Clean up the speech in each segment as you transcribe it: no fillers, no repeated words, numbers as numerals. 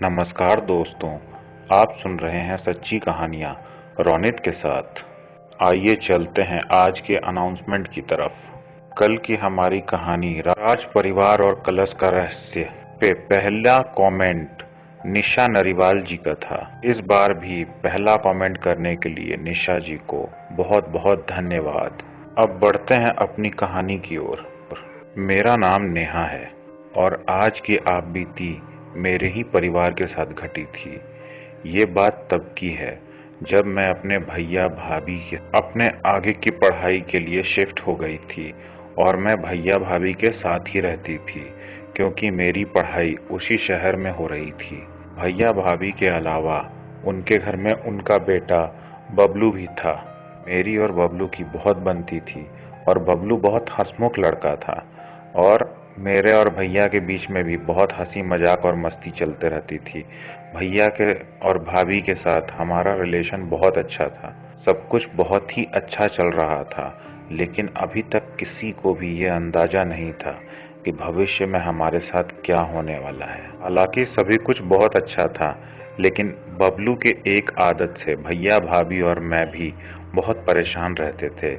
नमस्कार दोस्तों, आप सुन रहे हैं सच्ची कहानियाँ रोनित के साथ। आइए चलते हैं आज के अनाउंसमेंट की तरफ। कल की हमारी कहानी राज परिवार और कलश का रहस्य पे पहला कमेंट निशा नरीवाल जी का था। इस बार भी पहला कमेंट करने के लिए निशा जी को बहुत बहुत धन्यवाद। अब बढ़ते हैं अपनी कहानी की ओर। मेरा नाम नेहा है और आज की आप बीती मेरे ही परिवार के साथ घटी थी। ये बात तब की है जब मैं अपने भैया भाभी के अपने आगे की पढ़ाई के लिए शिफ्ट हो गई थी और मैं भैया भाभी के साथ ही रहती थी क्योंकि मेरी पढ़ाई उसी शहर में हो रही थी। भैया भाभी के अलावा उनके घर में उनका बेटा बबलू भी था। मेरी और बबलू की बहुत बनती थी और बबलू बहुत हंसमुख लड़का था और मेरे और भैया के बीच में भी बहुत हंसी मजाक और मस्ती चलते रहती थी। भैया के और भाभी के साथ हमारा रिलेशन बहुत अच्छा था। सब कुछ बहुत ही अच्छा चल रहा था, लेकिन अभी तक किसी को भी ये अंदाजा नहीं था कि भविष्य में हमारे साथ क्या होने वाला है। हालांकि सभी कुछ बहुत अच्छा था, लेकिन बबलू के एक आदत से भैया भाभी और मैं भी बहुत परेशान रहते थे।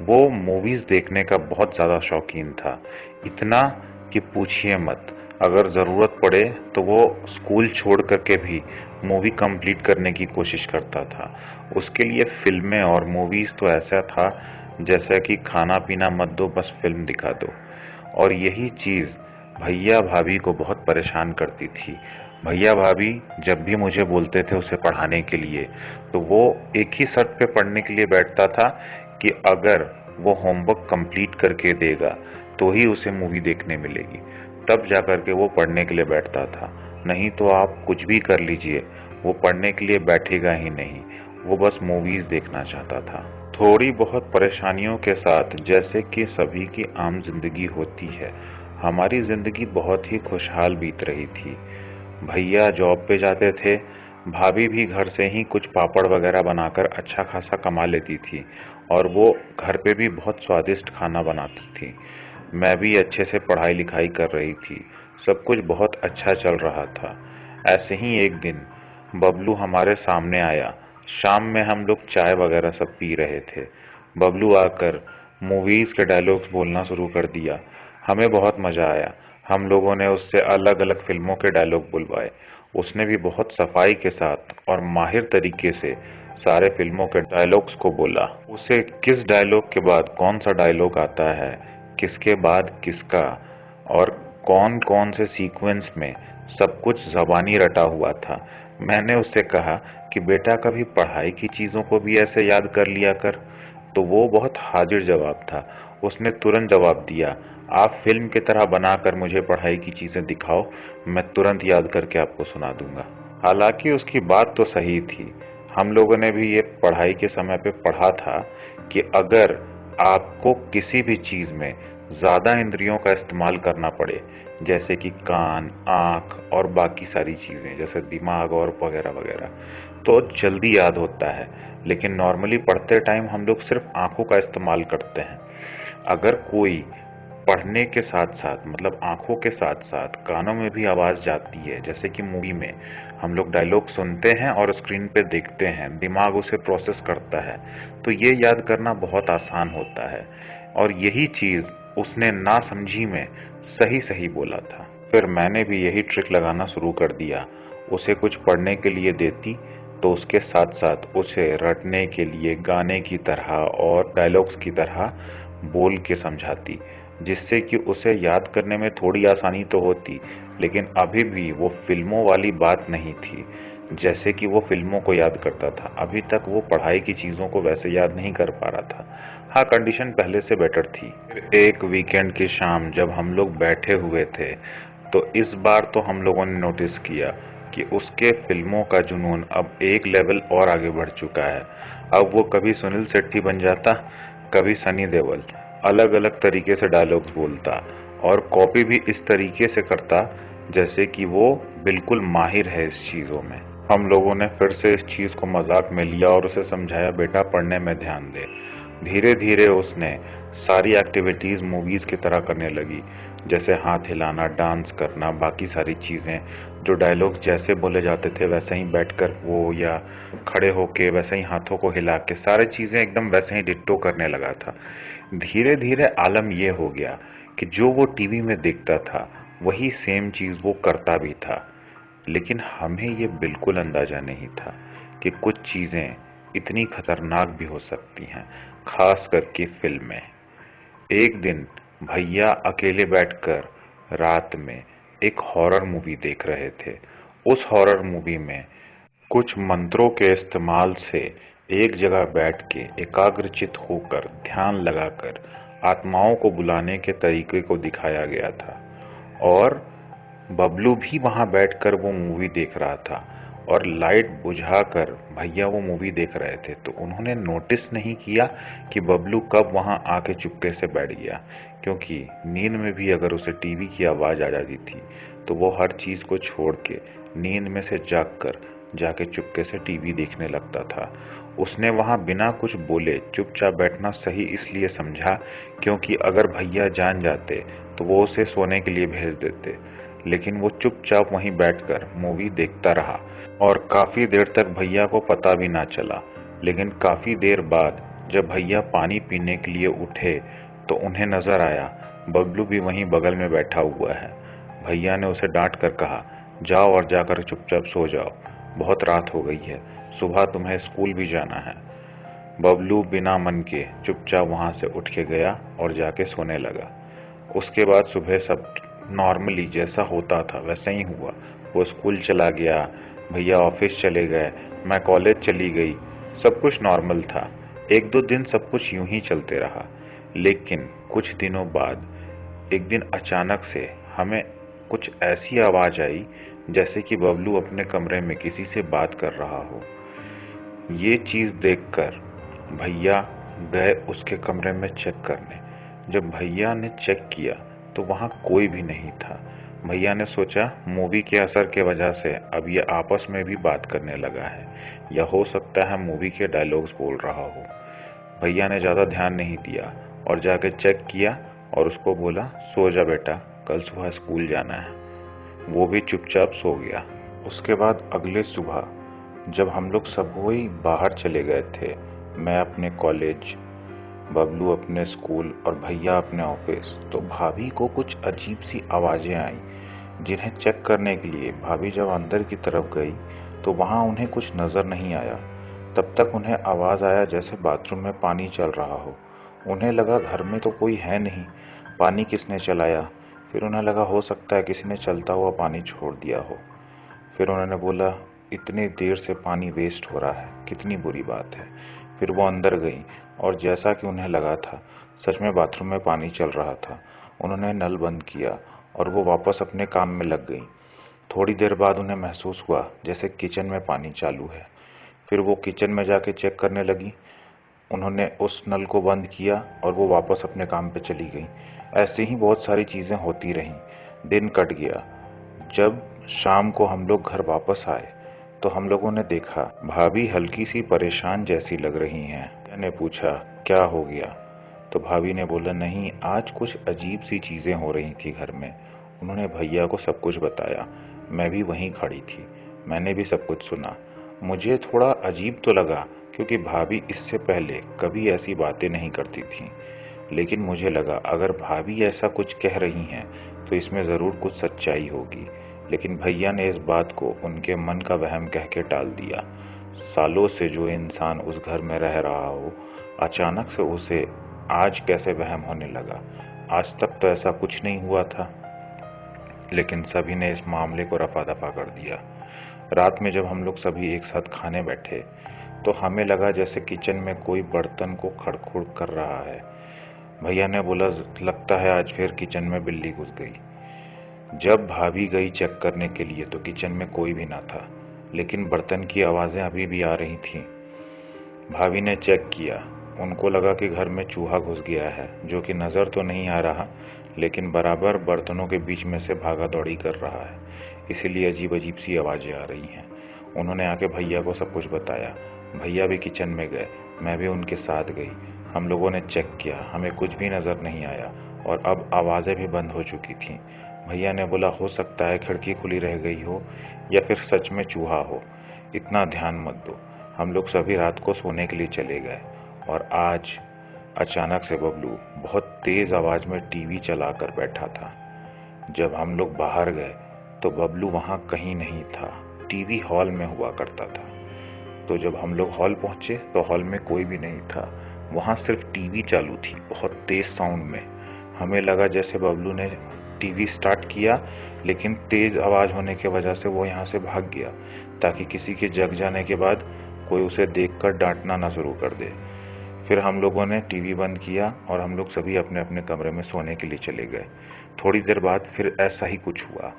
वो मूवीज देखने का बहुत ज्यादा शौकीन था, इतना कि पूछिए मत। अगर जरूरत पड़े तो वो स्कूल छोड़ करके भी मूवी कंप्लीट करने की कोशिश करता था। उसके लिए फिल्में और मूवीज तो ऐसा था जैसा कि खाना पीना मत दो, बस फिल्म दिखा दो। और यही चीज भैया भाभी को बहुत परेशान करती थी। भैया भाभी जब भी मुझे बोलते थे उसे पढ़ाने के लिए, तो वो एक ही शर्त पे पढ़ने के लिए बैठता था कि अगर वो होमवर्क कंप्लीट करके देगा तो ही उसे मूवी देखने मिलेगी। तब जाकर के वो पढ़ने के लिए बैठता था, नहीं तो आप कुछ भी कर लीजिए, वो पढ़ने के लिए बैठेगा ही नहीं। वो बस मूवीज देखना चाहता था। थोड़ी बहुत परेशानियों के साथ, जैसे कि सभी की आम जिंदगी होती है, हमारी जिंदगी बहुत ही खुशहाल बीत रही थी। भैया जॉब पे जाते थे, भाभी भी घर से ही कुछ पापड़ वगैरह बनाकर अच्छा खासा कमा लेती थी और वो घर पे भी बहुत स्वादिष्ट खाना बनाती थी। मैं भी अच्छे से पढ़ाई लिखाई कर रही थी, सब कुछ बहुत अच्छा चल रहा था। ऐसे ही एक दिन बबलू हमारे सामने आया। शाम में हम लोग चाय वगैरह सब पी रहे थे। बबलू आकर मूवीज के डायलॉग्स बोलना शुरू कर दिया। हमें बहुत मजा आया। हम लोगों ने उससे अलग अलग फिल्मों के डायलॉग बुलवाए। उसने भी बहुत सफाई के साथ और माहिर तरीके से सारे फिल्मों के डायलॉग्स को बोला। उसे किस डायलॉग के बाद कौन सा डायलॉग आता है, किसके बाद किसका, और कौन कौन से सीक्वेंस में, सब कुछ जबानी रटा हुआ था। मैंने उससे कहा कि बेटा कभी पढ़ाई की चीजों को भी ऐसे याद कर लिया कर। तो वो बहुत हाजिर जवाब था। उसने तुरंत जवाब दिया, आप फिल्म की तरह बनाकर मुझे पढ़ाई की चीजें दिखाओ, मैं तुरंत याद करके आपको सुना दूंगा। हालांकि उसकी बात तो सही थी। हम लोगों ने भी ये पढ़ाई के समय पे पढ़ा था कि अगर आपको किसी भी चीज में ज्यादा इंद्रियों का इस्तेमाल करना पड़े, जैसे कि कान, आंख और बाकी सारी चीजें जैसे दिमाग और वगैरह वगैरह, तो जल्दी याद होता है। लेकिन नॉर्मली पढ़ते टाइम हम लोग सिर्फ आंखों का इस्तेमाल करते हैं। अगर कोई पढ़ने के साथ साथ, मतलब आंखों के साथ साथ कानों में भी आवाज जाती है, जैसे कि मूवी में हम लोग डायलॉग सुनते हैं और स्क्रीन पे देखते हैं, दिमाग उसे प्रोसेस करता है, तो ये याद करना बहुत आसान होता है। और यही चीज उसने ना समझी में सही सही बोला था। फिर मैंने भी यही ट्रिक लगाना शुरू कर दिया। उसे कुछ पढ़ने के लिए देती तो उसके साथ साथ उसे रटने के लिए गाने की तरह और डायलॉग्स की तरह बोल के समझाती, जिससे कि उसे याद करने में थोड़ी आसानी तो होती, लेकिन अभी भी वो फिल्मों वाली बात नहीं थी जैसे कि वो फिल्मों को याद करता था। अभी तक वो पढ़ाई की चीजों को वैसे याद नहीं कर पा रहा था। हाँ, कंडीशन पहले से बेटर थी। एक वीकेंड की शाम जब हम लोग बैठे हुए थे, तो इस बार तो हम लोगों ने नोटिस किया कि उसके फिल्मों का जुनून अब एक लेवल और आगे बढ़ चुका है। अब वो कभी सुनील शेट्टी बन जाता, कभी सनी देओल, अलग अलग तरीके से डायलॉग्स बोलता और कॉपी भी इस तरीके से करता जैसे कि वो बिल्कुल माहिर है इस चीजों में। हम लोगों ने फिर से इस चीज को मजाक में लिया और उसे समझाया, बेटा पढ़ने में ध्यान दे। धीरे धीरे उसने सारी एक्टिविटीज मूवीज की तरह करने लगी। जैसे हाथ हिलाना, डांस करना, बाकी सारी चीज़ें, जो डायलॉग्स जैसे बोले जाते थे वैसे ही बैठकर वो, या खड़े होके वैसे ही हाथों को हिला के, सारी चीज़ें एकदम वैसे ही डिट्टो करने लगा था। धीरे धीरे आलम ये हो गया कि जो वो टीवी में देखता था वही सेम चीज़ वो करता भी था। लेकिन हमें ये बिल्कुल अंदाजा नहीं था कि कुछ चीज़ें इतनी खतरनाक भी हो सकती हैं, खास करके फिल्में। एक दिन भैया अकेले बैठकर रात में एक हॉरर मूवी देख रहे थे। उस हॉरर मूवी में कुछ मंत्रों के इस्तेमाल से एक जगह बैठ के एकाग्रचित होकर ध्यान लगाकर आत्माओं को बुलाने के तरीके को दिखाया गया था। और बबलू भी वहां बैठकर वो मूवी देख रहा था और लाइट बुझाकर भैया वो मूवी देख रहे थे, तो उन्होंने नोटिस नहीं किया कि बबलू कब वहां आके चुपके से बैठ गया, क्योंकि नींद में भी अगर उसे टीवी की आवाज आ जाती थी तो वो हर चीज को छोड़ के नींद में से जागकर जाके चुपके से टीवी देखने लगता था। उसने वहां बिना कुछ बोले चुपचाप बैठना सही इसलिए समझा क्योंकि अगर भैया जान जाते तो वो उसे सोने के लिए भेज देते। लेकिन वो चुपचाप वहीं बैठकर मूवी देखता रहा और काफी देर तक भैया को पता भी ना चला। लेकिन काफी देर बाद जब भैया पानी पीने के लिए उठे तो उन्हें नजर आया बबलू भी वहीं बगल में बैठा हुआ है। भैया ने उसे डांट कर कहा, जाओ और जाकर चुपचाप सो जाओ, बहुत रात हो गई है, सुबह तुम्हें स्कूल भी जाना है। बबलू बिना मन के चुपचाप वहां से उठ के गया और जाके सोने लगा। उसके बाद सुबह सब नॉर्मली जैसा होता था वैसा ही हुआ। वो स्कूल चला गया, भैया ऑफिस चले गए, मैं कॉलेज चली गई, सब कुछ नॉर्मल था। एक दो दिन सब कुछ यूं ही चलते रहा। लेकिन कुछ दिनों बाद एक दिन अचानक से हमें कुछ ऐसी आवाज आई जैसे कि बबलू अपने कमरे में किसी से बात कर रहा हो। ये चीज देखकर भैया गए उसके कमरे में चेक करने। जब भैया ने चेक किया तो वहां कोई भी नहीं था। भैया ने सोचा मूवी के असर के वजह से अब ये आपस में भी बात करने लगा है, या हो सकता है मूवी के डायलॉग्स बोल रहा हो। भैया ने ज्यादा ध्यान नहीं दिया और जाके चेक किया और उसको बोला, सो जा बेटा, कल सुबह स्कूल जाना है। वो भी चुपचाप सो गया। उसके बाद अगले सुबह जब हम लोग सब वही बाहर चले गए थे, मैं अपने कॉलेज, बबलू अपने स्कूल और भैया अपने ऑफिस, तो भाभी को कुछ अजीब सी आवाजें आई, जिन्हें चेक करने के लिए भाभी जब अंदर की तरफ गई तो वहां उन्हें कुछ नजर नहीं आया। तब तक उन्हें आवाज आया जैसे बाथरूम में पानी चल रहा हो। उन्हें लगा घर में तो कोई है नहीं, पानी किसने चलाया। फिर उन्हें लगा हो सकता है किसी ने चलता हुआ पानी छोड़ दिया हो। फिर उन्होंने बोला, इतनी देर से पानी वेस्ट हो रहा है, कितनी बुरी बात है। फिर वो अंदर गई और जैसा कि उन्हें लगा था सच में बाथरूम में पानी चल रहा था। उन्होंने नल बंद किया और वो वापस अपने काम में लग गई। थोड़ी देर बाद उन्हें महसूस हुआ जैसे किचन में पानी चालू है। फिर वो किचन में जाके चेक करने लगी। उन्होंने उस नल को बंद किया और वो वापस अपने काम पे चली गई। ऐसे ही बहुत सारी चीजें होती रहीं। दिन कट गया। जब शाम को हम लोग घर वापस आए तो हम लोगों ने देखा भाभी हल्की सी परेशान जैसी लग रही हैं। मैंने पूछा, क्या हो गया? तो भाभी ने बोला, नहीं, आज कुछ अजीब सी चीजें हो रही थी घर में। उन्होंने भैया को सब कुछ बताया। मैं भी वहीं खड़ी थी, मैंने भी सब कुछ सुना। मुझे थोड़ा अजीब तो लगा क्योंकि भाभी इससे पहले कभी ऐसी बातें नहीं करती थी। लेकिन मुझे लगा अगर भाभी ऐसा कुछ कह रही हैं तो इसमें जरूर कुछ सच्चाई होगी। लेकिन भैया ने इस बात को उनके मन का वहम कह के टाल दिया। सालों से जो इंसान उस घर में रह रहा हो, अचानक से उसे आज कैसे वहम होने लगा? आज तक तो ऐसा कुछ नहीं हुआ था। लेकिन सभी ने इस मामले को रफा दफा कर दिया। रात में जब हम लोग सभी एक साथ खाने बैठे तो हमें लगा जैसे किचन में कोई बर्तन को खड़खुड़ कर रहा है। भैया ने बोला, लगता है आज फिर किचन में बिल्ली घुस गई। जब भाभी गई चेक करने के लिए तो किचन में कोई भी ना था, लेकिन बर्तन की आवाजें अभी भी आ रही थीं। भाभी ने चेक किया, उनको लगा कि घर में चूहा घुस गया है, जो कि नजर तो नहीं आ रहा लेकिन बराबर बर्तनों के बीच में से भागा दौड़ी कर रहा है, इसीलिए अजीब अजीब सी आवाजें आ रही हैं। उन्होंने आके भैया को सब कुछ बताया। भैया भी किचन में गए, मैं भी उनके साथ गई। हम लोगों ने चेक किया, हमें कुछ भी नजर नहीं आया और अब आवाज़ें भी बंद हो चुकी थीं। भैया ने बोला, हो सकता है खिड़की खुली रह गई हो या फिर सच में चूहा हो, इतना ध्यान मत दो। हम लोग सभी रात को सोने के लिए चले गए और आज अचानक से बबलू बहुत तेज आवाज में टीवी चला कर बैठा था। जब हम लोग बाहर गए तो बबलू वहां कहीं नहीं था, टीवी हॉल में हुआ करता था। तो जब हम लोग हॉल पहुंचे तो हॉल में कोई भी नहीं था, वहां सिर्फ टीवी चालू थी बहुत तेज साउंड में। हमें लगा जैसे बबलू ने टीवी स्टार्ट किया, लेकिन तेज आवाज होने की वजह से वो यहाँ से भाग गया ताकि किसी के जग जाने के बाद कोई उसे देखकर डांटना ना शुरू कर दे। फिर हम लोगों ने टीवी बंद किया और हम लोग सभी अपने अपने कमरे में सोने के लिए चले गए। थोड़ी देर बाद फिर ऐसा ही कुछ हुआ।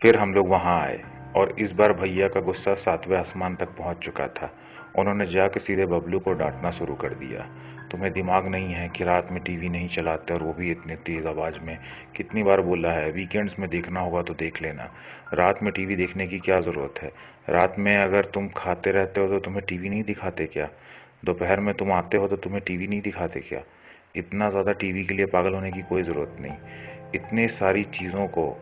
फिर हम लोग वहां आए और इस बार भैया का गुस्सा 7वें आसमान तक पहुंच चुका था। उन्होंने जाके सीधे बबलू को डांटना शुरू कर दिया। तुम्हें दिमाग नहीं है कि रात में टीवी नहीं चलाते, और वो भी इतने तेज आवाज में? कितनी बार बोला है, वीकेंड्स में देखना होगा तो देख लेना। रात में टीवी देखने की क्या जरूरत है? रात में अगर तुम खाते रहते हो तो तुम्हें टीवी नहीं दिखाते क्या? दोपहर में तुम आते हो तो तुम्हें टीवी नहीं दिखाते क्या? इतना ज्यादा टीवी के लिए पागल होने की कोई जरूरत नहीं। इतनी सारी चीजों को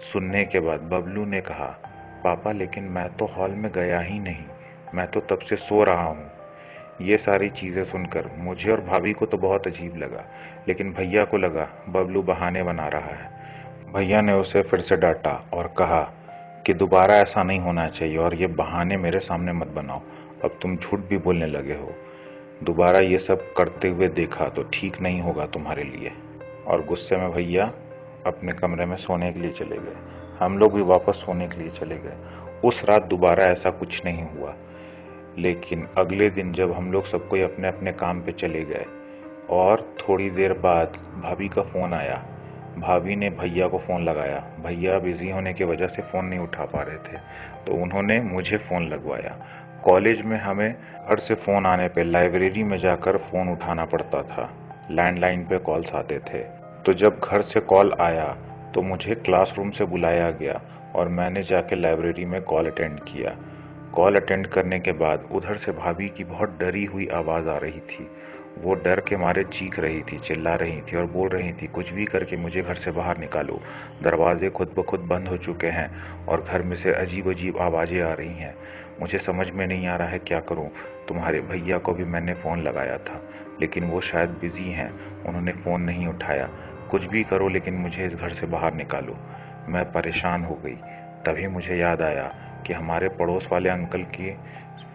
सुनने के बाद बबलू ने कहा, पापा लेकिन मैं तो हॉल में गया ही नहीं, मैं तो तब से सो रहा हूँ। ये सारी चीजें सुनकर मुझे और भाभी को तो बहुत अजीब लगा, लेकिन भैया को लगा बबलू बहाने बना रहा है। भैया ने उसे फिर से डांटा और कहा कि दोबारा ऐसा नहीं होना चाहिए और ये बहाने मेरे सामने मत बनाओ। अब तुम झूठ भी बोलने लगे हो। दोबारा ये सब करते हुए देखा तो ठीक नहीं होगा तुम्हारे लिए। और गुस्से में भैया अपने कमरे में सोने के लिए चले गए। हम लोग भी वापस सोने के लिए चले गए। उस रात दोबारा ऐसा कुछ नहीं हुआ। लेकिन अगले दिन जब हम लोग सब कोई अपने अपने काम पे चले गए और थोड़ी देर बाद भाभी का फोन आया। भाभी ने भैया को फोन लगाया। भैया बिजी होने की वजह से फोन नहीं उठा पा रहे थे, तो उन्होंने मुझे फोन लगवाया। कॉलेज में हमें घर से फोन आने पे लाइब्रेरी में जाकर फोन उठाना पड़ता था, लैंडलाइन पे कॉल्स आते थे। तो जब घर से कॉल आया तो मुझे क्लासरूम से बुलाया गया और मैंने जाके लाइब्रेरी में कॉल अटेंड किया। कॉल अटेंड करने के बाद उधर से भाभी की बहुत डरी हुई आवाज आ रही थी। वो डर के मारे चीख रही थी, चिल्ला रही थी और बोल रही थी, कुछ भी करके मुझे घर से बाहर निकालो। दरवाजे खुद ब खुद बंद हो चुके हैं और घर में से अजीब अजीब आवाजें आ रही हैं। मुझे समझ में नहीं आ रहा है क्या करूं। तुम्हारे भैया को भी मैंने फोन लगाया था, लेकिन वो शायद बिजी हैं, उन्होंने फोन नहीं उठाया। कुछ भी करो लेकिन मुझे इस घर से बाहर निकालो। मैं परेशान हो गई। तभी मुझे याद आया कि हमारे पड़ोस वाले अंकल की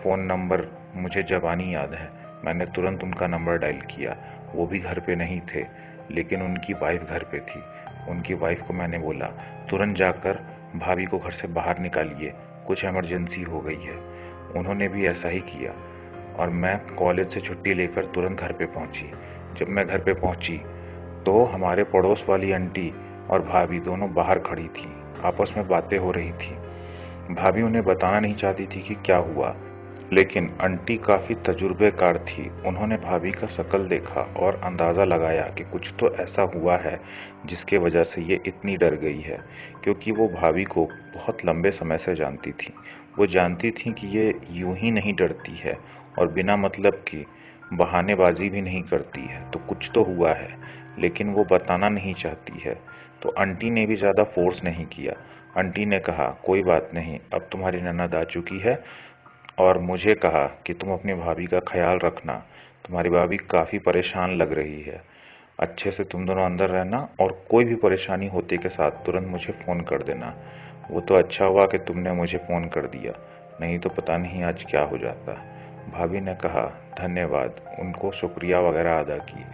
फ़ोन नंबर मुझे ज़बानी याद है। मैंने तुरंत उनका नंबर डायल किया। वो भी घर पे नहीं थे, लेकिन उनकी वाइफ घर पे थी। उनकी वाइफ को मैंने बोला, तुरंत जाकर भाभी को घर से बाहर निकालिए, कुछ इमरजेंसी हो गई है। उन्होंने भी ऐसा ही किया और मैं कॉलेज से छुट्टी लेकर तुरंत घर पे पहुंची। जब मैं घर पे पहुंची तो हमारे पड़ोस वाली आंटी और भाभी दोनों बाहर खड़ी थी, आपस में बातें हो रही थी। भाभी उन्हें बताना नहीं चाहती थी कि क्या हुआ, लेकिन आंटी काफी तजुर्बेकार थी। उन्होंने भाभी का शक्ल देखा और अंदाजा लगाया कि कुछ तो ऐसा हुआ है जिसके वजह से ये इतनी डर गई है, क्योंकि वो भाभी को बहुत लंबे समय से जानती थी। वो जानती थी कि ये यूं ही नहीं डरती है और बिना मतलब की बहानेबाजी भी नहीं करती है, तो कुछ तो हुआ है, लेकिन वो बताना नहीं चाहती है। तो आंटी ने भी ज्यादा फोर्स नहीं किया। आंटी ने कहा, कोई बात नहीं, अब तुम्हारी ननद आ चुकी है, और मुझे कहा कि तुम अपनी भाभी का ख्याल रखना, तुम्हारी भाभी काफी परेशान लग रही है। अच्छे से तुम दोनों अंदर रहना और कोई भी परेशानी होते के साथ तुरंत मुझे फोन कर देना। वो तो अच्छा हुआ कि तुमने मुझे फोन कर दिया, नहीं तो पता नहीं आज क्या हो जाता। भाभी ने कहा, धन्यवाद। उनको शुक्रिया वगैरह अदा की,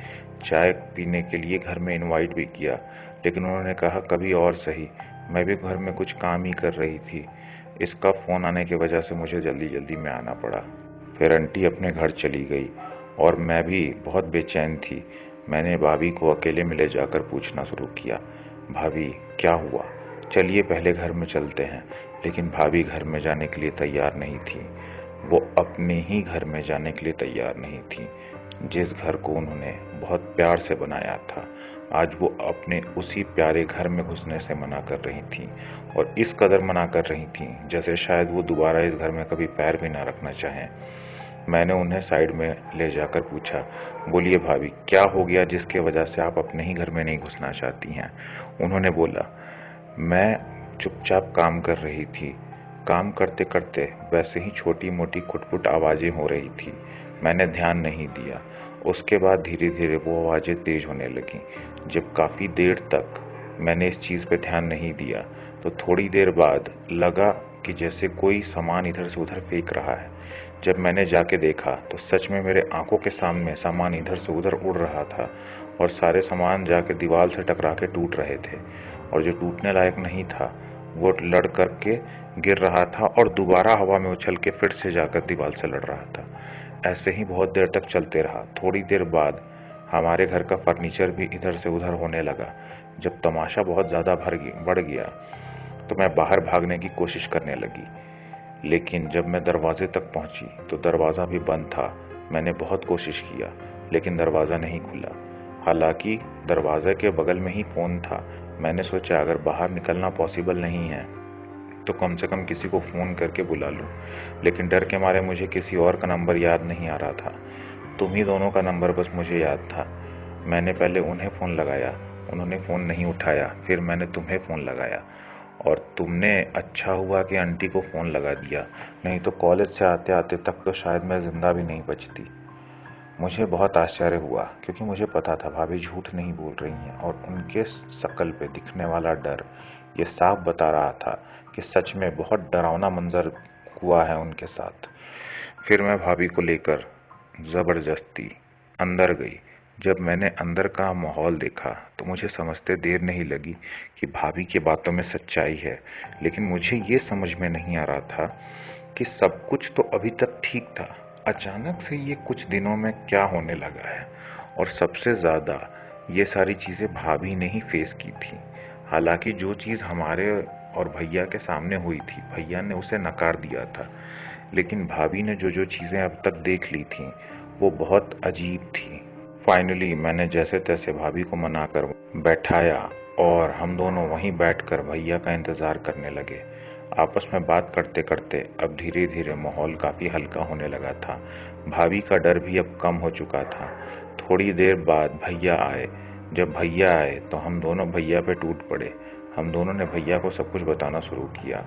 चाय पीने के लिए घर में इनवाइट भी किया, लेकिन उन्होंने कहा कभी और सही, मैं भी घर में कुछ काम ही कर रही थी। इसका फोन आने की वजह से मुझे जल्दी जल्दी में आना पड़ा। फिर आंटी अपने घर चली गई और मैं भी बहुत बेचैन थी। मैंने भाभी को अकेले में ले जाकर पूछना शुरू किया, भाभी क्या हुआ, चलिए पहले घर में चलते हैं। लेकिन भाभी घर में जाने के लिए तैयार नहीं थी। वो अपने ही घर में जाने के लिए तैयार नहीं थी, जिस घर को उन्होंने बहुत प्यार से बनाया था। आज वो अपने उसी प्यारे घर में घुसने से मना कर रही थी, और इस कदर मना कर रही थी जैसे शायद वो दोबारा इस घर में कभी पैर भी ना रखना चाहें। मैंने उन्हें साइड में ले जाकर पूछा, बोलिए भाभी, क्या हो गया जिसके वजह से आप अपने ही घर में नहीं घुसना चाहती हैं? उन्होंने बोला, मैं चुपचाप काम कर रही थी। काम करते करते वैसे ही छोटी मोटी खुटपुट आवाजें हो रही थी। मैंने ध्यान नहीं दिया। उसके बाद धीरे धीरे वो आवाजें तेज होने लगीं। जब काफी देर तक मैंने इस चीज पे ध्यान नहीं दिया तो थोड़ी देर बाद लगा कि जैसे कोई सामान इधर से उधर फेंक रहा है। जब मैंने जाके देखा तो सच में मेरे आंखों के सामने सामान इधर से उधर उड़ रहा था और सारे सामान जाके दीवार से टकरा के टूट रहे थे, और जो टूटने लायक नहीं था वो लड़ करके गिर रहा था और दोबारा हवा में उछल के फिर से जाकर दीवार से लड़ रहा था। ऐसे ही बहुत देर तक चलते रहा। थोड़ी देर बाद हमारे घर का फर्नीचर भी इधर से उधर होने लगा। जब तमाशा बहुत ज्यादा बढ़ गया तो मैं बाहर भागने की कोशिश करने लगी, लेकिन जब मैं दरवाजे तक पहुंची तो दरवाजा भी बंद था। मैंने बहुत कोशिश किया लेकिन दरवाजा नहीं खुला। हालांकि दरवाजे के बगल में ही फोन था। मैंने सोचा अगर बाहर निकलना पॉसिबल नहीं है तो कम से कम किसी को फोन करके बुला लूं, लेकिन डर के मारे मुझे किसी और का नंबर याद नहीं आ रहा था। तुम ही दोनों का नंबर बस मुझे याद था। मैंने पहले उन्हें फोन लगाया, उन्होंने फोन नहीं उठाया। फिर मैंने तुम्हें फोन लगाया और तुमने अच्छा हुआ कि आंटी को फोन लगा दिया, नहीं तो कॉलेज से आते आते तक तो शायद मैं जिंदा भी नहीं बचती। मुझे बहुत आश्चर्य हुआ क्योंकि मुझे पता था भाभी झूठ नहीं बोल रही हैं, और उनके शकल पे दिखने वाला डर ये साफ बता रहा था कि सच में बहुत डरावना मंजर हुआ है उनके साथ। फिर मैं भाभी को लेकर जबरदस्ती अंदर गई। जब मैंने अंदर का माहौल देखा तो मुझे समझते देर नहीं लगी कि भाभी की बातों में सच्चाई है, लेकिन मुझे ये समझ में नहीं आ रहा था कि सब कुछ तो अभी तक ठीक था, अचानक से ये कुछ दिनों में क्या होने लगा है। और सबसे ज्यादा ये सारी चीजें भाभी ने ही फेस की थी। हालांकि जो चीज हमारे और भैया के सामने हुई थी भैया ने उसे नकार दिया था, लेकिन भाभी ने जो जो चीजें अब तक देख ली थी वो बहुत अजीब थी। फाइनली मैंने जैसे तैसे भाभी को मनाकर बैठाया और हम दोनों वहीं बैठकर भैया का इंतजार करने लगे। आपस में बात करते करते अब धीरे धीरे माहौल काफी हल्का होने लगा था। भाभी का डर भी अब कम हो चुका था। थोड़ी देर बाद भैया आए। जब भैया आए तो हम दोनों भैया पे टूट पड़े। हम दोनों ने भैया को सब कुछ बताना शुरू किया।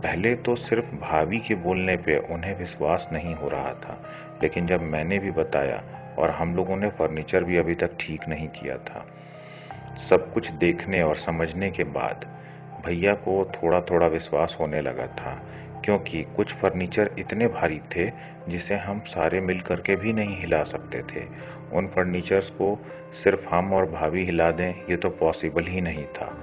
पहले तो सिर्फ भाभी के बोलने पे उन्हें विश्वास नहीं हो रहा था, लेकिन जब मैंने भी बताया और हम लोगों ने फर्नीचर भी अभी तक ठीक नहीं किया था, सब कुछ देखने और समझने के बाद भैया को थोड़ा थोड़ा विश्वास होने लगा था, क्योंकि कुछ फर्नीचर इतने भारी थे जिसे हम सारे मिल करके भी नहीं हिला सकते थे। उन फर्नीचर्स को सिर्फ हम और भाभी हिला दें ये तो पॉसिबल ही नहीं था।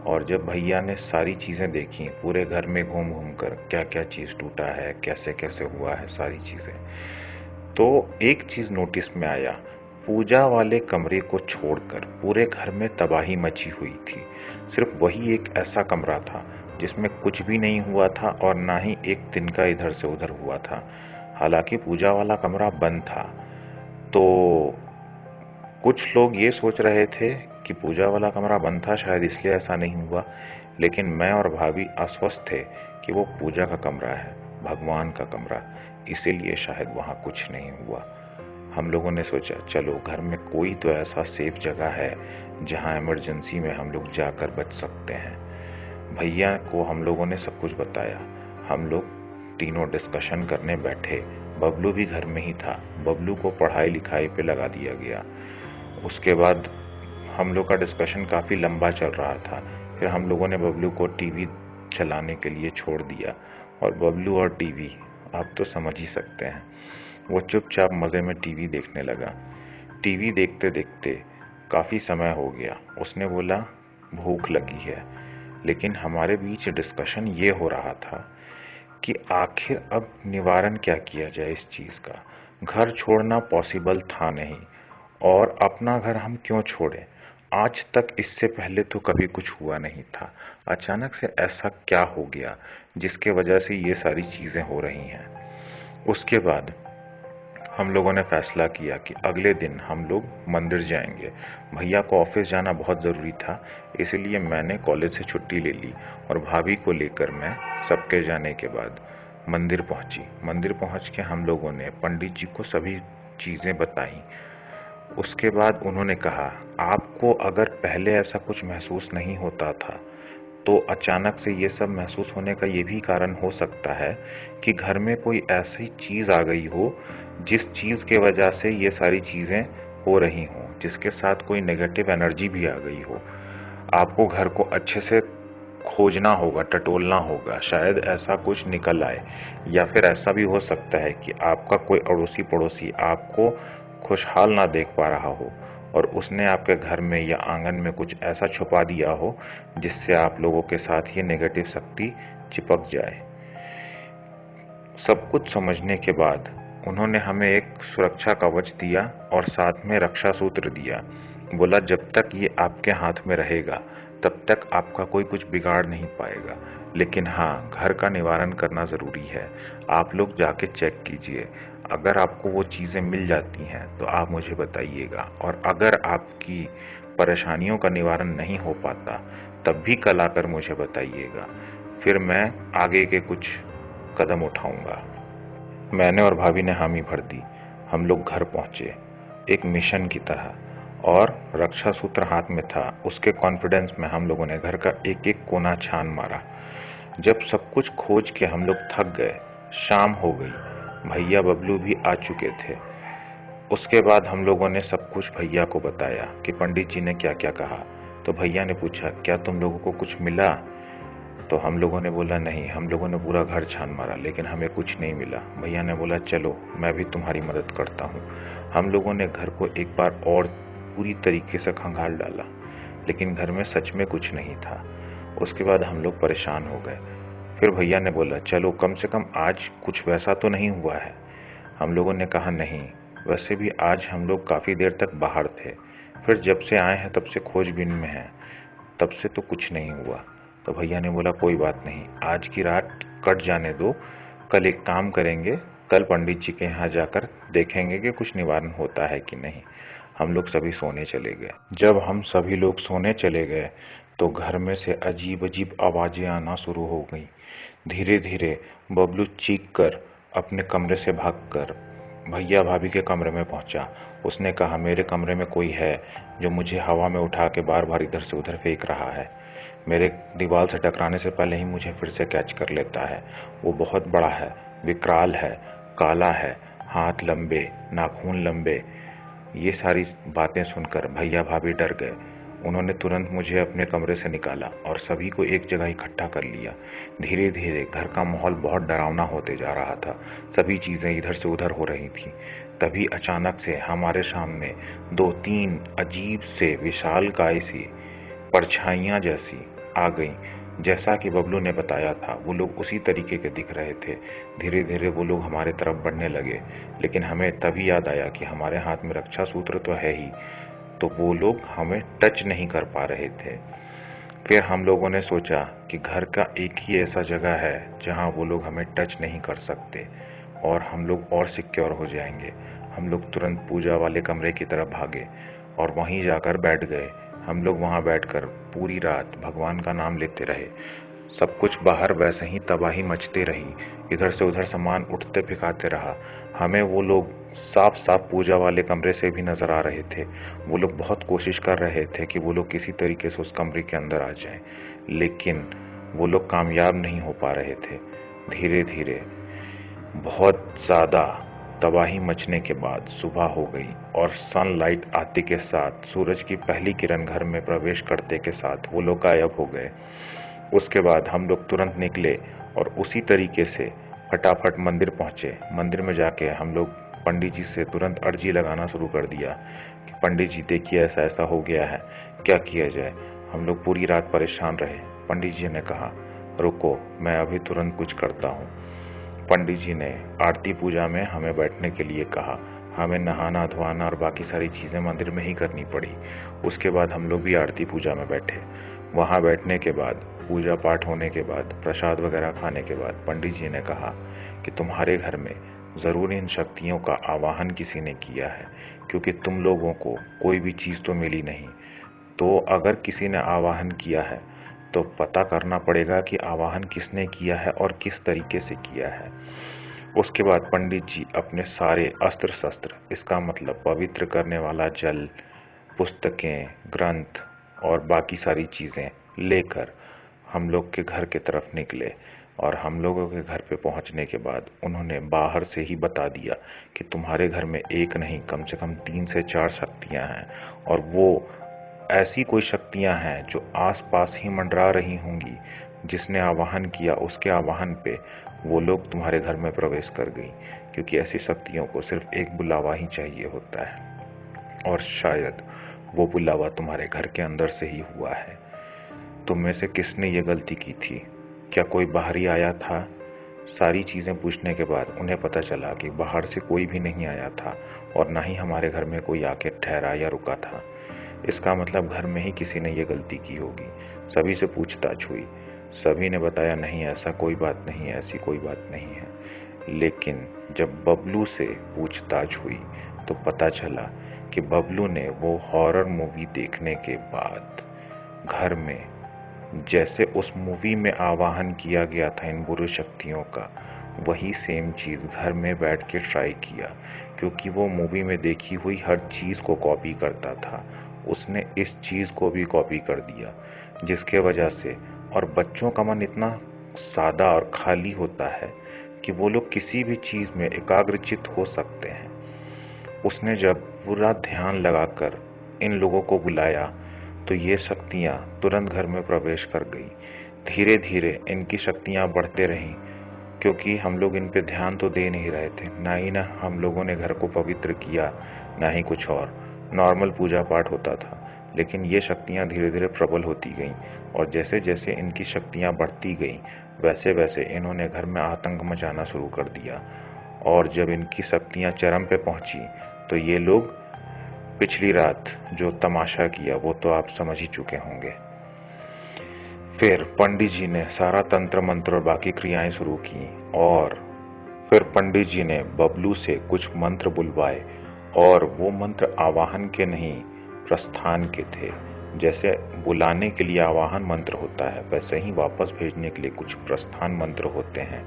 और जब भैया ने सारी चीजें देखी, पूरे घर में घूम घूम कर क्या क्या चीज टूटा है, कैसे कैसे हुआ है सारी चीजें, तो एक चीज नोटिस में आया। पूजा वाले कमरे को छोड़कर पूरे घर में तबाही मची हुई थी। सिर्फ वही एक ऐसा कमरा था जिसमें कुछ भी नहीं हुआ था और ना ही एक तिनका इधर से उधर हुआ था। हालांकि पूजा वाला कमरा बंद था। तो कुछ लोग ये सोच रहे थे कि पूजा वाला कमरा बंद था शायद इसलिए ऐसा नहीं हुआ, लेकिन मैं और भाभी आश्वस्त थे कि वो पूजा का कमरा है, भगवान का कमरा, इसीलिए शायद वहां कुछ नहीं हुआ। हम लोगों ने सोचा चलो घर में कोई तो ऐसा सेफ जगह है जहां इमरजेंसी में हम लोग जाकर बच सकते हैं। भैया को हम लोगों ने सब कुछ बताया। हम लोग तीनों डिस्कशन करने बैठे। बबलू भी घर में ही था। बबलू को पढ़ाई लिखाई पे लगा दिया गया। उसके बाद हम लोग का डिस्कशन काफी लंबा चल रहा था। फिर हम लोगों ने बबलू को टीवी चलाने के लिए छोड़ दिया, और बबलू और टीवी आप तो समझ ही सकते हैं। वो चुपचाप मजे में टीवी देखने लगा। टीवी देखते देखते काफी समय हो गया। उसने बोला भूख लगी है, लेकिन हमारे बीच डिस्कशन ये हो रहा था कि आखिर अब निवारण क्या किया जाए इस चीज का। घर छोड़ना पॉसिबल था नहीं, और अपना घर हम क्यों छोड़े। आज तक इससे पहले तो कभी कुछ हुआ नहीं था। अचानक से ऐसा क्या हो गया जिसके वजह से ये सारी चीजें हो रही हैं। उसके बाद हम लोगों ने फैसला किया कि अगले दिन हम लोग मंदिर जाएंगे। भैया को ऑफिस जाना बहुत जरूरी था, इसलिए मैंने कॉलेज से छुट्टी ले ली और भाभी को लेकर मैं सबके जाने के बाद मंदिर पहुंची। मंदिर पहुंच के हम लोगों ने पंडित जी को सभी चीजें बताई। उसके बाद उन्होंने कहा, आपको अगर पहले ऐसा कुछ महसूस नहीं होता था तो अचानक से ये सब महसूस होने का ये भी कारण हो सकता है कि घर में कोई ऐसी चीज आ गई हो जिस चीज के वजह से ये सारी चीजें हो रही हों, जिसके साथ कोई नेगेटिव एनर्जी भी आ गई हो। आपको घर को अच्छे से खोजना होगा, टटोलना होगा, शायद ऐसा कुछ निकल आए। या फिर ऐसा भी हो सकता है कि आपका कोई अड़ोसी पड़ोसी आपको खुशहाल ना देख पा रहा हो और उसने आपके घर में या आंगन में कुछ ऐसा छुपा दिया हो जिससे आप लोगों के साथ ये नेगेटिव शक्ति चिपक जाए। सब कुछ समझने के बाद उन्होंने हमें एक सुरक्षा कवच दिया और साथ में रक्षा सूत्र दिया। बोला, जब तक ये आपके हाथ में रहेगा तब तक आपका कोई कुछ बिगाड़ नहीं पाएगा, लेकिन हाँ, घर का निवारण करना जरूरी है। आप लोग जाके चेक कीजिए, अगर आपको वो चीजें मिल जाती हैं तो आप मुझे बताइएगा, और अगर आपकी परेशानियों का निवारण नहीं हो पाता तब भी कल आकर मुझे बताइएगा, फिर मैं आगे के कुछ कदम उठाऊंगा। मैंने और भाभी ने हामी भर दी। हम लोग घर पहुंचे एक मिशन की तरह, और रक्षा सूत्र हाथ में था। उसके कॉन्फिडेंस में हम लोगों ने घर का एक एक कोना छान मारा। जब सब कुछ खोज के हम लोग थक गए, शाम हो गई, भैया बबलू भी आ चुके थे। उसके बाद हम लोगों ने सब कुछ भैया को बताया कि पंडित जी ने क्या क्या कहा। तो भैया ने पूछा, क्या तुम लोगों को कुछ मिला? तो हम लोगों ने बोला, नहीं, हम लोगों ने पूरा घर छान मारा लेकिन हमें कुछ नहीं मिला। भैया ने बोला, चलो मैं भी तुम्हारी मदद करता हूँ। हम लोगों ने घर को एक बार और पूरी तरीके से खंगाल डाला, लेकिन घर में सच में कुछ नहीं था। उसके बाद हम लोग परेशान हो गए। फिर भैया ने बोला, चलो कम से कम आज कुछ वैसा तो नहीं हुआ है। हम लोगों ने कहा, नहीं, वैसे भी आज हम लोग काफी देर तक बाहर थे, फिर जब से आए हैं तब से खोजबीन में हैं, तब से तो कुछ नहीं हुआ। तो भैया ने बोला, कोई बात नहीं, आज की रात कट जाने दो, कल एक काम करेंगे, कल पंडित जी के यहाँ जाकर देखेंगे कि कुछ निवारण होता है कि नहीं। हम लोग सभी सोने चले गए। जब हम सभी लोग सोने चले गए तो घर में से अजीब अजीब आवाजें आना शुरू हो गई। धीरे धीरे बबलू चीख कर अपने कमरे से भागकर भैया भाभी के कमरे में पहुंचा। उसने कहा, मेरे कमरे में कोई है जो मुझे हवा में उठा के बार बार इधर से उधर फेंक रहा है। मेरे दीवार से टकराने से पहले ही मुझे फिर से कैच कर लेता है। वो बहुत बड़ा है, विकराल है, काला है, हाथ लंबे, नाखून लंबे। ये सारी बातें सुनकर भैया भाभी डर गए। उन्होंने तुरंत मुझे अपने कमरे से निकाला और सभी को एक जगह इकट्ठा कर लिया। धीरे धीरे घर का माहौल बहुत डरावना होते जा रहा था। सभी चीजें इधर से उधर हो रही थी। तभी अचानक से हमारे सामने दो तीन अजीब से विशालकाय सी परछाइयां जैसी आ गईं। जैसा कि बबलू ने बताया था, वो लोग उसी तरीके के दिख रहे थे। धीरे धीरे वो लोग हमारे तरफ बढ़ने लगे, लेकिन हमें तभी याद आया कि हमारे हाथ में रक्षा सूत्र तो है ही, तो वो लोग हमें टच नहीं कर पा रहे थे। फिर हम लोगों ने सोचा कि घर का एक ही ऐसा जगह है जहां वो लोग हमें टच नहीं कर सकते और हम लोग और सिक्योर हो जाएंगे। हम लोग तुरंत पूजा वाले कमरे की तरफ भागे और वहीं जाकर बैठ गए। हम लोग वहां बैठकर पूरी रात भगवान का नाम लेते रहे। सब कुछ बाहर वैसे ही तबाही मचती रही। इधर से उधर सामान उठते फिकाते रहा। हमें वो लोग साफ साफ पूजा वाले कमरे से भी नजर आ रहे थे। वो लोग बहुत कोशिश कर रहे थे कि वो लोग किसी तरीके से उस कमरे के अंदर आ जाएं, लेकिन वो लोग कामयाब नहीं हो पा रहे थे। धीरे धीरे बहुत ज्यादा तबाही मचने के बाद सुबह हो गई और सनलाइट आते के साथ, सूरज की पहली किरण घर में प्रवेश करते के साथ वो लोग गायब हो गए। उसके बाद हम लोग तुरंत निकले और उसी तरीके से फटाफट मंदिर पहुंचे। मंदिर में जाके हम लोग पंडित जी से तुरंत अर्जी लगाना शुरू कर दिया कि पंडित जी देखिए, ऐसा ऐसा हो गया है, क्या किया जाए। हम लोग पूरी रात परेशान रहे। पंडित जी ने कहा, रुको, मैं अभी तुरंत कुछ करता हूँ। पंडित जी ने आरती पूजा में हमें बैठने के लिए कहा। हमें नहाना धोना और बाकी सारी चीजें मंदिर में ही करनी पड़ी। उसके बाद हम लोग भी आरती पूजा में बैठे। वहां बैठने के बाद, पूजा पाठ होने के बाद, प्रसाद वगैरह खाने के बाद पंडित जी ने कहा कि तुम्हारे घर में जरूर इन शक्तियों का आवाहन किसी ने किया है, क्योंकि तुम लोगों को कोई भी चीज तो मिली नहीं। तो अगर किसी ने आवाहन किया है तो पता करना पड़ेगा कि आवाहन किसने किया है और किस तरीके से किया है। उसके बाद पंडित जी अपने सारे अस्त्र शस्त्र, इसका मतलब पवित्र करने वाला जल, पुस्तकें, ग्रंथ और बाकी सारी चीजें लेकर हम लोग के घर की तरफ निकले। और हम लोगों के घर पे पहुंचने के बाद उन्होंने बाहर से ही बता दिया कि तुम्हारे घर में एक नहीं, कम से कम 3 से 4 शक्तियां हैं, और वो ऐसी कोई शक्तियां हैं जो आसपास ही मंडरा रही होंगी। जिसने आवाहन किया उसके आवाहन पे वो लोग तुम्हारे घर में प्रवेश कर गई, क्योंकि ऐसी शक्तियों को सिर्फ एक बुलावा ही चाहिए होता है, और शायद वो बुलावा तुम्हारे घर के अंदर से ही हुआ है। तुम में से किसने ये गलती की थी? क्या कोई बाहरी आया था? सारी चीजें पूछने के बाद उन्हें पता चला कि बाहर से कोई भी नहीं आया था, और ना ही हमारे घर में कोई आके ठहरा या रुका था। इसका मतलब घर में ही किसी ने ये गलती की होगी। सभी से पूछताछ हुई, सभी ने बताया नहीं, ऐसा कोई बात नहीं है, ऐसी कोई बात नहीं है। लेकिन जब बबलू से पूछताछ हुई तो पता चला कि बबलू ने वो हॉरर मूवी देखने के बाद घर में, जैसे उस मूवी में आवाहन किया गया था इन बुरी शक्तियों का, वही सेम चीज घर में बैठ के ट्राई किया। क्योंकि वो मूवी में देखी हुई हर चीज को कॉपी करता था, उसने इस चीज को भी कॉपी कर दिया, जिसके वजह से, और बच्चों का मन इतना सादा और खाली होता है कि वो लोग किसी भी चीज में एकाग्रचित हो सकते हैं। उसने जब पूरा ध्यान लगाकर इन लोगों को बुलाया तो ये शक्तियां तुरंत घर में प्रवेश कर गई। धीरे धीरे इनकी शक्तियां बढ़ते रहीं, क्योंकि हम लोग इन पे ध्यान तो दे नहीं रहे थे, ना ही ना हम लोगों ने घर को पवित्र किया, ना ही कुछ और। नॉर्मल पूजा पाठ होता था, लेकिन ये शक्तियां धीरे धीरे प्रबल होती गईं, और जैसे जैसे इनकी शक्तियां बढ़ती गईं वैसे वैसे इन्होंने घर में आतंक मचाना शुरू कर दिया। और जब इनकी शक्तियां चरम पे पहुंची तो ये लोग पिछली रात जो तमाशा किया वो तो आप समझ ही चुके होंगे। फिर पंडित जी ने सारा तंत्र मंत्र और बाकी क्रियाएं शुरू की, और फिर पंडित जी ने बबलू से कुछ मंत्र बुलवाए, और वो मंत्र आवाहन के नहीं, प्रस्थान के थे। जैसे बुलाने के लिए आवाहन मंत्र होता है, वैसे ही वापस भेजने के लिए कुछ प्रस्थान मंत्र होते हैं।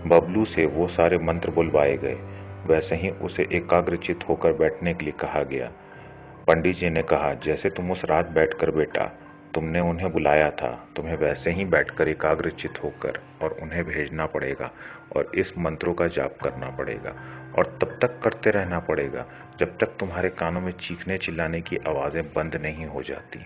बबलू से वो सारे मंत्र बुलवाए गए, वैसे ही उसे एकाग्रचित होकर बैठने के लिए कहा गया। पंडित जी ने कहा, जैसे तुम उस रात बैठकर बेटा तुमने उन्हें बुलाया था, तुम्हें वैसे ही बैठकर एकाग्रचित होकर और उन्हें भेजना पड़ेगा, और इस मंत्रों का जाप करना पड़ेगा, और तब तक करते रहना पड़ेगा जब तक तुम्हारे कानों में चीखने चिल्लाने की आवाजें बंद नहीं हो जाती।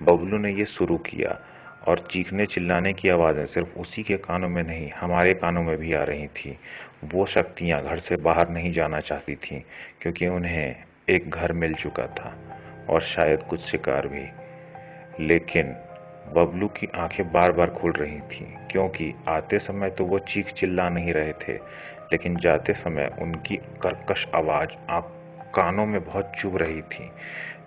बबलू ने ये शुरू किया, और चीखने चिल्लाने की आवाजें सिर्फ उसी के कानों में नहीं, हमारे कानों में भी आ रही थी। वो शक्तियां घर से बाहर नहीं जाना चाहती थी, क्योंकि उन्हें एक घर मिल चुका था, और शायद कुछ शिकार भी। लेकिन बबलू की आंखें बार बार खुल रही थीं, क्योंकि आते समय तो वो चीख चिल्ला नहीं रहे थे, लेकिन जाते समय उनकी कर्कश आवाज कानों में बहुत चुभ रही थी,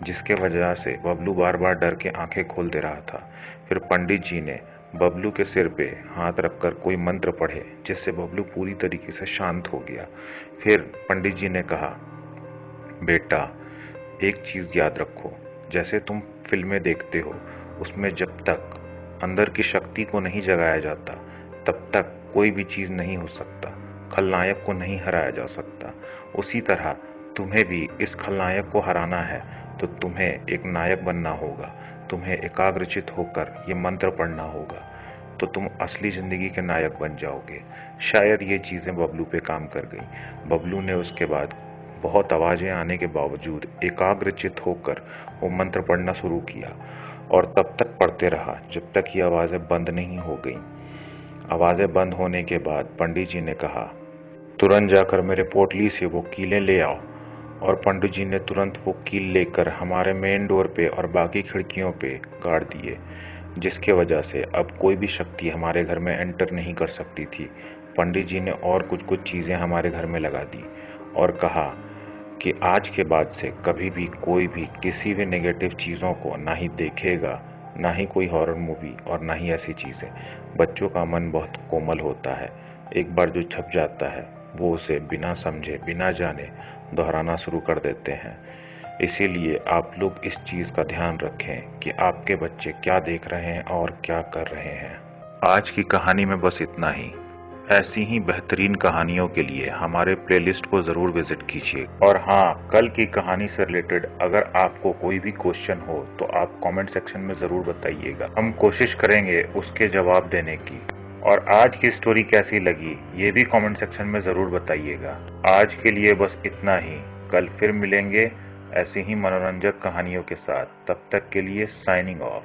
जिसके वजह से बबलू बार बार डर के आंखें खोल दे रहा था। फिर पंडित जी ने बबलू के सिर पे हाथ रखकर कोई मंत्र पढ़े, जिससे बबलू पूरी तरीके से शांत हो गया। फिर पंडित जी ने कहा, बेटा एक चीज याद रखो, जैसे तुम फिल्में देखते हो, उसमें जब तक अंदर की शक्ति को नहीं जगाया जाता तब तक कोई भी चीज नहीं हो सकता, खलनायक को नहीं हराया जा सकता। उसी तरह तुम्हें भी इस खलनायक को हराना है तो तुम्हें एक नायक बनना होगा, तुम्हें एकाग्रचित होकर ये मंत्र पढ़ना होगा, तो तुम असली जिंदगी के नायक बन जाओगे। शायद ये चीजें बबलू पे काम कर गई। बबलू ने उसके बाद बहुत आवाजें आने के बावजूद एकाग्रचित होकर वो मंत्र पढ़ना शुरू किया, और तब तक पढ़ते रहा जब तक ये आवाजें बंद नहीं हो गईं। आवाजें बंद होने के बाद पंडित जी ने कहा, तुरंत जाकर मेरे पोटली से वो कीलें ले आओ। और पंडित जी ने तुरंत वो कील लेकर हमारे मेन डोर पे और बाकी खिड़कियों पे गाड़ दिए, जिसके वजह से अब कोई भी शक्ति हमारे घर में एंटर नहीं कर सकती थी। पंडित जी ने और कुछ कुछ चीजें हमारे घर में लगा दी, और कहा कि आज के बाद से कभी भी कोई भी किसी भी नेगेटिव चीजों को ना ही देखेगा, ना ही कोई हॉरर मूवी, और ना ही ऐसी चीजें। बच्चों का मन बहुत कोमल होता है, एक बार जो छप जाता है वो उसे बिना समझे बिना जाने दोहराना शुरू कर देते हैं। इसीलिए आप लोग इस चीज का ध्यान रखें कि आपके बच्चे क्या देख रहे हैं और क्या कर रहे हैं। आज की कहानी में बस इतना ही। ऐसी ही बेहतरीन कहानियों के लिए हमारे प्लेलिस्ट को जरूर विजिट कीजिए। और हाँ, कल की कहानी से रिलेटेड अगर आपको कोई भी क्वेश्चन हो तो आप कमेंट सेक्शन में जरूर बताइएगा। हम कोशिश करेंगे उसके जवाब देने की। और आज की स्टोरी कैसी लगी ये भी कमेंट सेक्शन में जरूर बताइएगा। आज के लिए बस इतना ही। कल फिर मिलेंगे ऐसी ही मनोरंजक कहानियों के साथ। तब तक के लिए साइनिंग ऑफ।